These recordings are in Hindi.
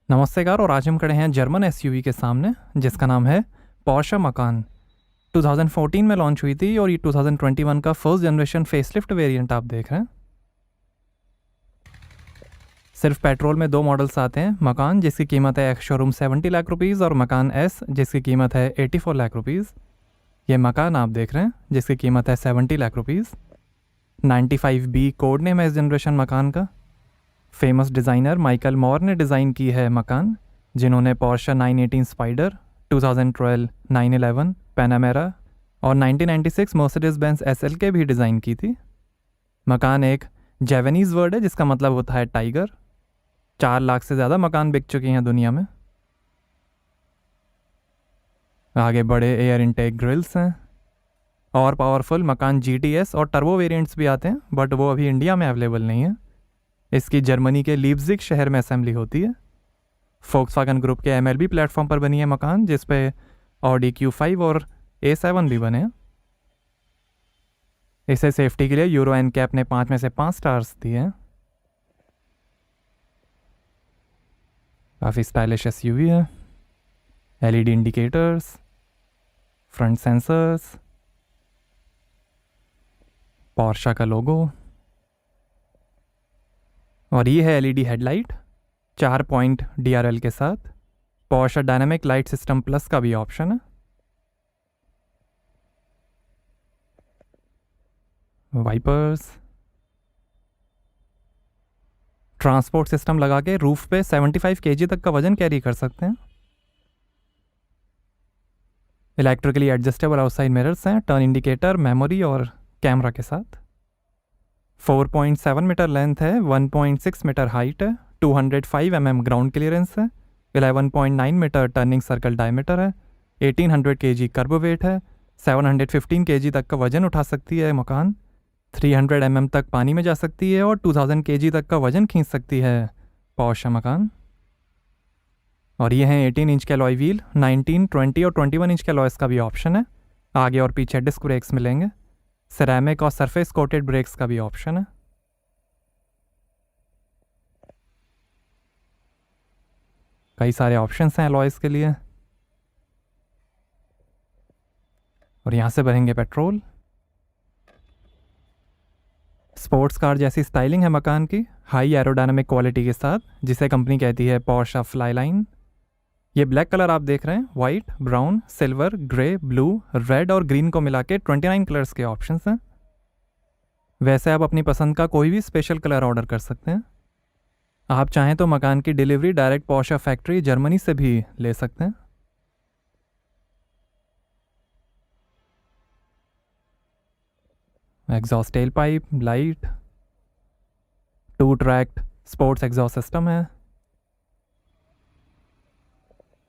नमस्तेकार। और आज हम खड़े हैं जर्मन एसयूवी के सामने जिसका नाम है पोर्शे मकान। 2014 में लॉन्च हुई थी और ये 2021 का फर्स्ट जनरेशन फेसलिफ्ट वेरिएंट आप देख रहे हैं। सिर्फ पेट्रोल में दो मॉडल्स आते हैं, मकान जिसकी कीमत है शोरूम 70 लाख रुपीज़ और मकान एस जिसकी कीमत है 84 लाख रुपीज़। ये मकान आप देख रहे हैं जिसकी कीमत है 70 lakh rupees. 95B code name है इस जनरेशन मकान का। फेमस डिज़ाइनर माइकल मोर ने डिज़ाइन की है मकान, जिन्होंने पोर्शे 918 स्पाइडर, 2012 911 पैनामेरा और 1996 मर्सिडीज बेंज एसएल के भी डिज़ाइन की थी। मकान एक जापानीज़ वर्ड है जिसका मतलब होता है टाइगर। 4 लाख से ज़्यादा मकान बिक चुके हैं दुनिया में। आगे बड़े एयर इनटेक ग्रिल्स हैं और पावरफुल मकान जीटीएस और टर्बो वेरिएंट्स भी आते हैं, बट वो अभी इंडिया में अवेलेबल नहीं है। इसकी जर्मनी के लीप्जिग शहर में असेंबली होती है। फोक्सवागन ग्रुप के एमएलबी प्लेटफॉर्म पर बनी है मकान, जिस पे ऑडी Q5 और A7 भी बने हैं। इसे सेफ्टी के लिए यूरो NCAP ने 5 में से 5 स्टार्स दिए हैं। काफ़ी स्टाइलिश एसयूवी है। LED indicators, front sensors, Porsche का लोगो और ये है LED हेडलाइट 4 पॉइंट DRL के साथ। Porsche dynamic light system plus का भी ऑप्शन है। वाइपर्स, ट्रांसपोर्ट सिस्टम लगा के रूफ पे 75 kg तक का वजन कैरी कर सकते हैं। इलेक्ट्रिकली एडजस्टेबल आउटसाइड मिरर्स हैं, टर्न इंडिकेटर, मेमोरी और कैमरा के साथ। 4.7 मीटर लेंथ है, 1.6 मीटर हाइट है, 205 mm ग्राउंड क्लियरेंस है, 11.9 मीटर टर्निंग सर्कल डायमीटर है, 1800 kg कर्ब वेट है, 715 kg तक का वजन उठा सकती है मकान, 300 mm तक पानी में जा सकती है और 2000 kg तक का वजन खींच सकती है पोर्शे मकान। और ये हैं 18 इंच के अलॉय व्हील, 19, 20 और 21 इंच के अलॉयस का भी ऑप्शन है। आगे और पीछे डिस्क ब्रेक्स मिलेंगे। सिरेमिक और सरफेस कोटेड ब्रेक्स का भी ऑप्शन है। कई सारे ऑप्शंस हैं अलॉयस के लिए। और यहाँ से भरेंगे पेट्रोल। स्पोर्ट्स कार जैसी स्टाइलिंग है मकान की, हाई एरोडायनामिक क्वालिटी के साथ, जिसे कंपनी कहती है पोर्शे फ्लाई लाइन। ये ब्लैक कलर आप देख रहे हैं, white, brown, silver, grey, blue, red और ग्रीन को मिला के 29 कलर्स के ऑप्शंस हैं। वैसे आप अपनी पसंद का कोई भी स्पेशल कलर ऑर्डर कर सकते हैं। आप चाहें तो मकान की delivery direct Porsche factory Germany से भी ले सकते हैं। Exhaust tail pipe, light, 2 tracked sports exhaust system है।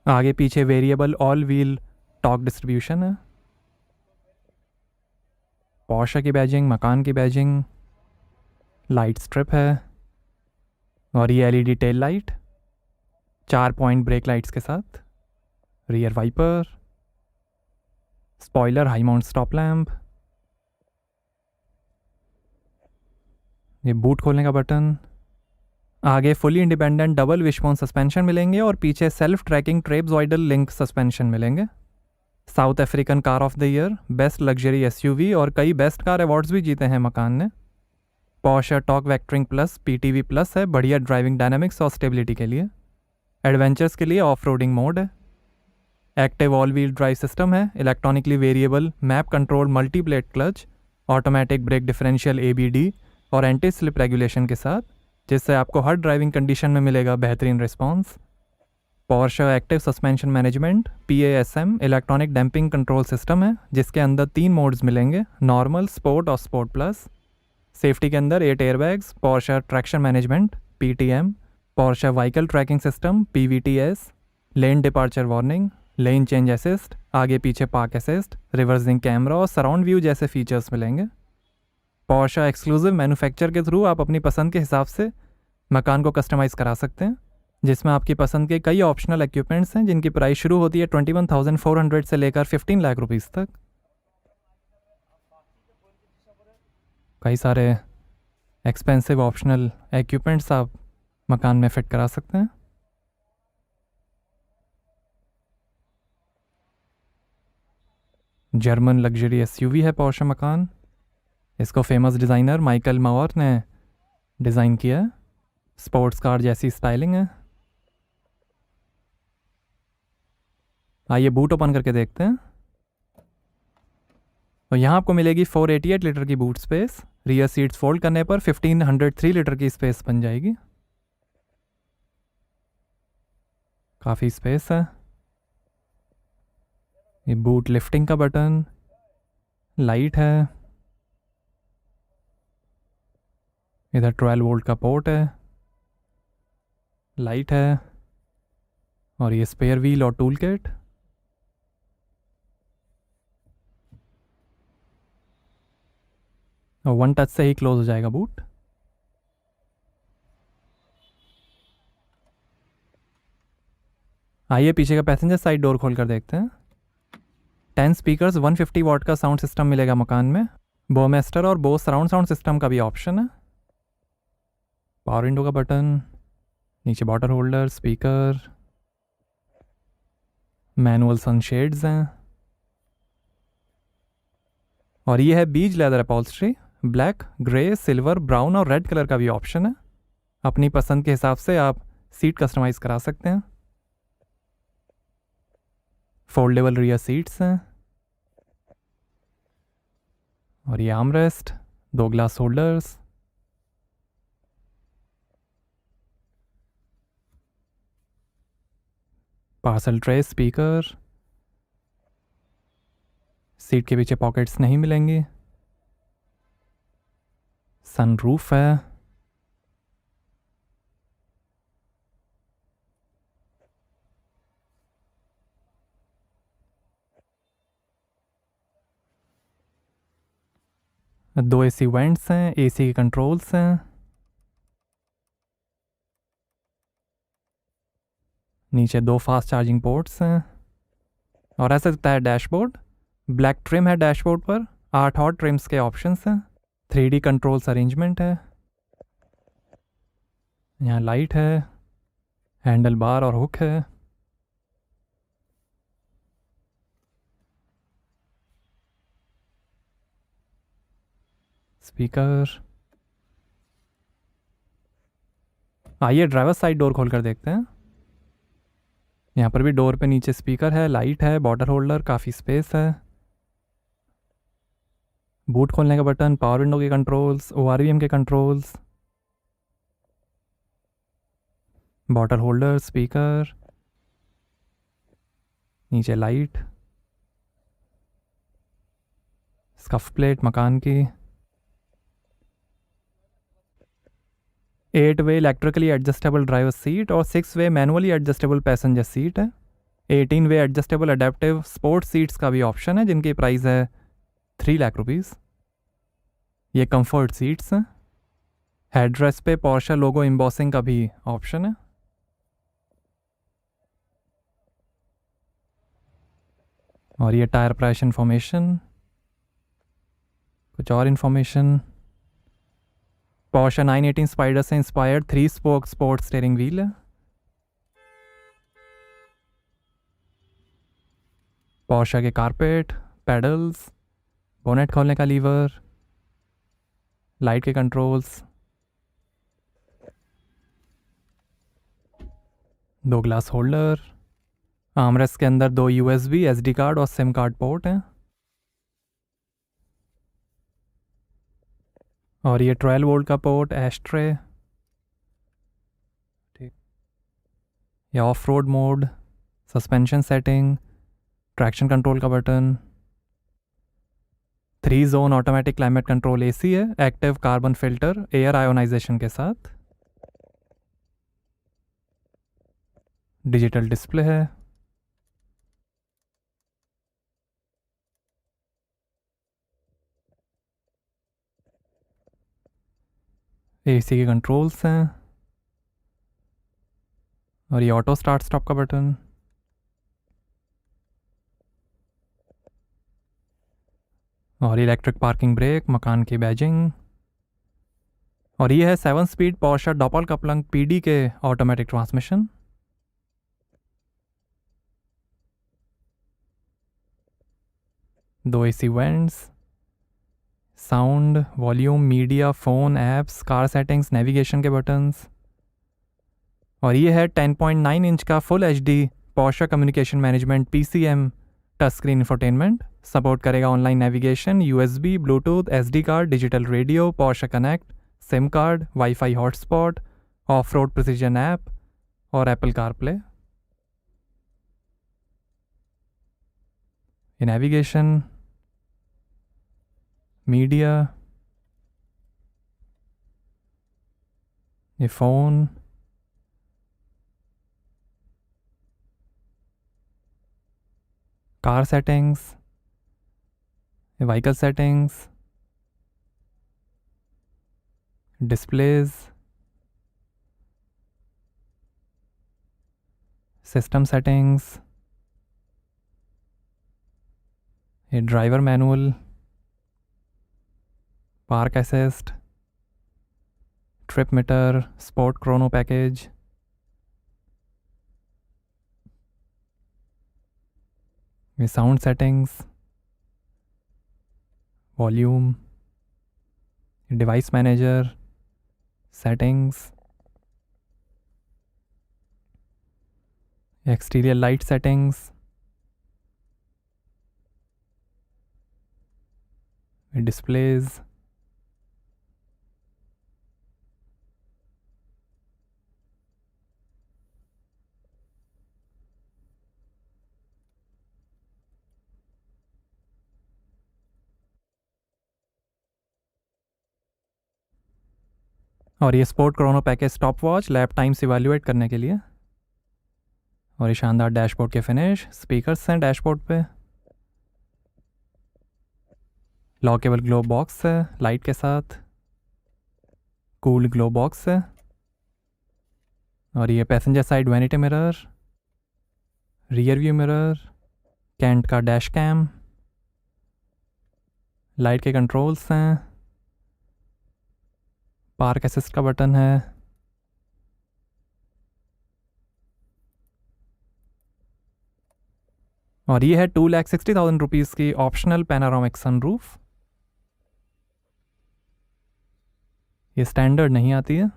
आगे पीछे variable all wheel torque distribution है। पोर्शे की बैजिंग, मकान की बैजिंग, लाइट स्ट्रिप है और ये LED tail light 4 point brake lights के साथ, rear wiper, spoiler, high mount stop lamp, ये बूट खोलने का बटन। आगे fully independent double wishbone suspension मिलेंगे और पीछे सेल्फ ट्रैकिंग ट्रेपजॉइडल लिंक सस्पेंशन मिलेंगे। South African car of the year, best luxury SUV और कई बेस्ट कार अवार्ड्स भी जीते हैं मकान ने। Porsche torque vectoring plus PTV plus है, बढ़िया ड्राइविंग डायनामिक्स और स्टेबिलिटी के लिए। एडवेंचर्स के लिए ऑफ रोडिंग मोड है। Active all wheel drive system है, electronically variable map control multi blade clutch, automatic brake differential ABD और एंटी स्लिप रेगुलेशन के साथ, जिससे आपको हर ड्राइविंग कंडीशन में मिलेगा बेहतरीन response. Porsche active suspension management PASM electronic damping control system है, जिसके अंदर 3 मोड्स मिलेंगे, नॉर्मल, स्पोर्ट और स्पोर्ट प्लस। सेफ्टी के अंदर 8 airbags, Porsche traction management PTM, Porsche vehicle tracking system PVTS, lane departure warning, lane change assist, आगे पीछे पार्क असिस्ट, रिवर्सिंग कैमरा और सराउंड व्यू जैसे फीचर्स मिलेंगे। पोर्शे एक्सक्लूसिव मैन्युफैक्चर के थ्रू आप अपनी पसंद के हिसाब से मकान को कस्टमाइज़ करा सकते हैं, जिसमें आपकी पसंद के कई ऑप्शनल इक्विपमेंट्स हैं जिनकी प्राइस शुरू होती है 21,400 से लेकर 15 लाख रुपीज़ तक। कई सारे एक्सपेंसिव ऑप्शनल इक्विपमेंट्स आप मकान में फ़िट करा सकते हैं। जर्मन लग्जरी एसयूवी है पोर्शे मकान। इसको फेमस डिज़ाइनर माइकल मावर ने डिज़ाइन किया है। स्पोर्ट्स कार जैसी स्टाइलिंग है। आइए बूट ओपन करके देखते हैं। तो यहाँ आपको मिलेगी 488 लीटर की boot space. Rear seats fold करने पर 1503 लीटर की स्पेस बन जाएगी। काफ़ी स्पेस है। ये बूट लिफ्टिंग का बटन, लाइट है। इधर 12 वोल्ट का पोर्ट है, लाइट है। और ये स्पेयर व्हील और टूल किट। और वन टच से ही क्लोज हो जाएगा बूट। आइए पीछे का पैसेंजर साइड डोर खोल कर देखते हैं। 10 स्पीकर्स 150 वॉट का साउंड सिस्टम मिलेगा मकान में। बोमेस्टर और बोस सराउंड साउंड सिस्टम का भी ऑप्शन है। पावर विंडो का बटन, नीचे bottle holder, speaker, manual sunshades हैं। और ये है बीज leather upholstery. Black, grey, silver, brown और रेड कलर का भी ऑप्शन है। अपनी पसंद के हिसाब से आप सीट कस्टमाइज़ करा सकते हैं। फोल्डेबल रियर सीट्स हैं। और ये armrest, 2 glass holders, parcel tray, speaker. Seat के पीछे पॉकेट्स नहीं मिलेंगी। सनरूफ है। दो एसी वेंट्स हैं, एसी के कंट्रोल्स हैं। नीचे 2 फास्ट चार्जिंग पोर्ट्स हैं। और ऐसा दिखता है डैशबोर्ड। ब्लैक ट्रिम है डैशबोर्ड पर। 8 और ट्रिम्स के ऑप्शंस हैं। 3D कंट्रोल्स अरेंजमेंट है। यहाँ लाइट है, हैंडल बार और हुक है। स्पीकर। आइए ड्राइवर साइड डोर खोल कर देखते हैं। यहाँ पर भी डोर पे नीचे स्पीकर है, लाइट है, बॉटल होल्डर, काफ़ी स्पेस है। बूट खोलने का बटन, पावर विंडो के कंट्रोल्स, ORVM के कंट्रोल्स, बॉटल होल्डर, स्पीकर, नीचे लाइट, स्कफ प्लेट मकान की। 8 वे इलेक्ट्रिकली एडजस्टेबल ड्राइवर सीट और 6 वे मैनुअली एडजस्टेबल पैसेंजर सीट है। 18 वे एडजस्टेबल अडेप्टिव स्पोर्ट सीट्स का भी ऑप्शन है, जिनकी प्राइस है 3 लाख रुपीज़। ये कंफर्ट सीट्स हैं। हेडरेस्ट पे पोर्शे लोगो एम्बॉसिंग का भी ऑप्शन है। और ये टायर प्राइस इन्फॉर्मेशन, कुछ और इन्फॉर्मेशन। पोर्शे 918 स्पाइडर से inspired 3 spoke sport steering wheel है। पोर्शे के कारपेट, पेडल्स, बोनेट खोलने का लीवर, लाइट के कंट्रोल्स, 2 ग्लास होल्डर। आर्मरेस्ट के अंदर 2 USB, SD कार्ड और सिम कार्ड पोर्ट हैं। और ये 12 वोल्ट का पोर्ट, एस्ट्रे। ठीक। ये off road mode, suspension setting, traction control का button. 3 zone automatic climate control AC है, active carbon filter air ionization के साथ। डिजिटल डिस्प्ले है। AC के कंट्रोल्स हैं। और ये ऑटो स्टार्ट स्टॉप का बटन। और इलेक्ट्रिक पार्किंग ब्रेक, मकान की बैजिंग। और ये है 7 speed Porsche doppelkupplung PD के automatic transmission. 2 AC vents, sound, volume, media, phone, apps, car settings, navigation के बटन्स। और ये है 10.9 इंच का full HD Porsche communication management PCM touch screen infotainment. Support करेगा online navigation, USB, Bluetooth, SD card, digital radio, Porsche connect, SIM card, wifi hotspot, off road precision app और एप्पल कारप्ले। ये नेविगेशन, मीडिया, ये फ़ोन, कार सेटिंग्स, ये vehicle settings, displays, system settings, ये driver manual, park assist, trip meter, sport chrono package, ये sound settings, volume, device manager, settings, exterior light settings, displays, और ये sport chrono package stop watch lap times evaluate करने के लिए। और ये शानदार डैशबोर्ड के फिनिश, स्पीकर्स हैं डैशबोर्ड पे, लॉकेबल ग्लो बॉक्स है लाइट के साथ, कूल ग्लो बॉक्स है। और ये passenger side vanity mirror, rear view mirror, कैंट का डैश कैम, लाइट के कंट्रोल्स हैं, पार्क असिस्ट का बटन है, और ये है 2,60,000 रुपीज़ की ऑप्शनल पैनारोमिक सनरूफ। ये स्टैंडर्ड नहीं आती है।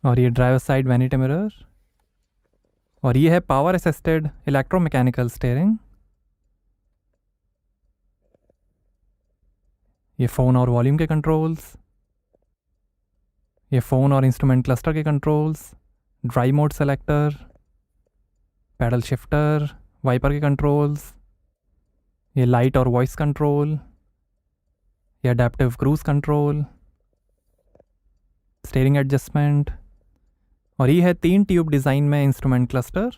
और ये ड्राइवर साइड वैनिटी मिरर, और ये है पावर असिस्टेड इलेक्ट्रोमैकेनिकल स्टीयरिंग। ये फ़ोन और वॉल्यूम के कंट्रोल्स, ये फ़ोन और इंस्ट्रूमेंट क्लस्टर के controls, drive mode selector, paddle shifter, wiper के कंट्रोल्स, ये लाइट और वॉइस कंट्रोल, ये adaptive cruise control, steering adjustment. और ये है 3 ट्यूब डिज़ाइन में इंस्ट्रूमेंट क्लस्टर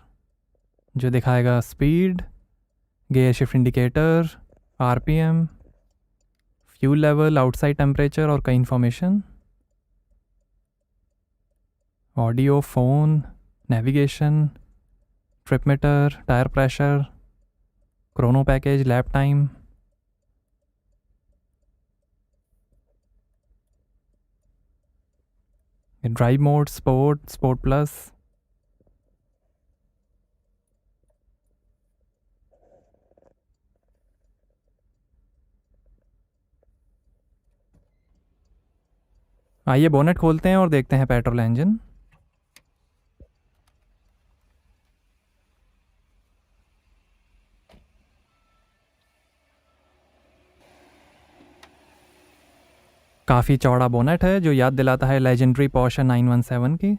जो दिखाएगा speed, gear shift indicator, RPM, fuel level, outside temperature और कई information, audio, phone, navigation, trip meter, tyre pressure, Chrono package, lap time. Drive mode, sport, sport plus. आइए बोनेट खोलते हैं और देखते हैं पेट्रोल इंजन। काफ़ी चौड़ा बोनेट है जो याद दिलाता है लेजेंडरी Porsche 917 की।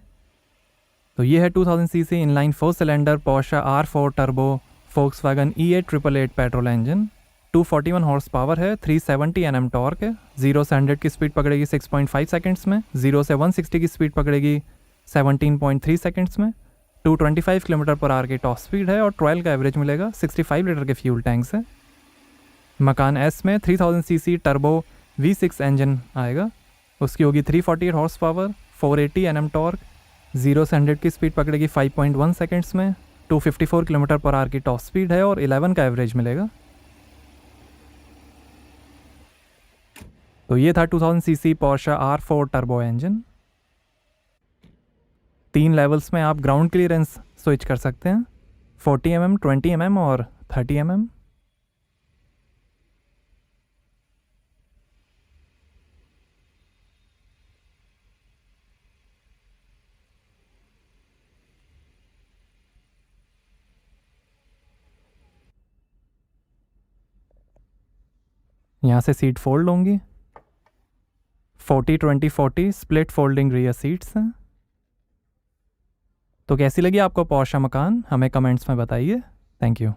तो ये है 2000 CC inline 4 cylinder Porsche R4 turbo Volkswagen E8 888 petrol engine. 241 horse power है, 370 Nm टॉर्क है। 0 से 100 की स्पीड पकड़ेगी 6.5 सेकंड्स में, 0 से 160 की स्पीड पकड़ेगी 17.3 सेकंड्स में। 225 किलोमीटर पर आवर की टॉप स्पीड है और 12 का एवरेज मिलेगा। 65 लीटर के फ्यूल टैंक से। मकान एस में 3000 सीसी टर्बो V6 इंजन आएगा। उसकी होगी 348 हॉर्स पावर, 480 Nm टॉर्क, 0 से 100 की स्पीड पकड़ेगी 5.1 सेकेंड्स में। 254 किलोमीटर पर आवर की टॉप स्पीड है और 11 का एवरेज मिलेगा। तो ये था 2000 CC Portia R4 turbo engine. 3 levels में आप ग्राउंड क्लियरेंस स्विच कर सकते हैं, 40 mm, 20 mm और 30 mm। यहाँ से सीट फोल्ड होंगी। 40-20-40 स्प्लिट फोल्डिंग रियर सीट्स हैं। तो कैसी लगी आपको पोर्शा मकान, हमें कमेंट्स में बताइए। Thank you.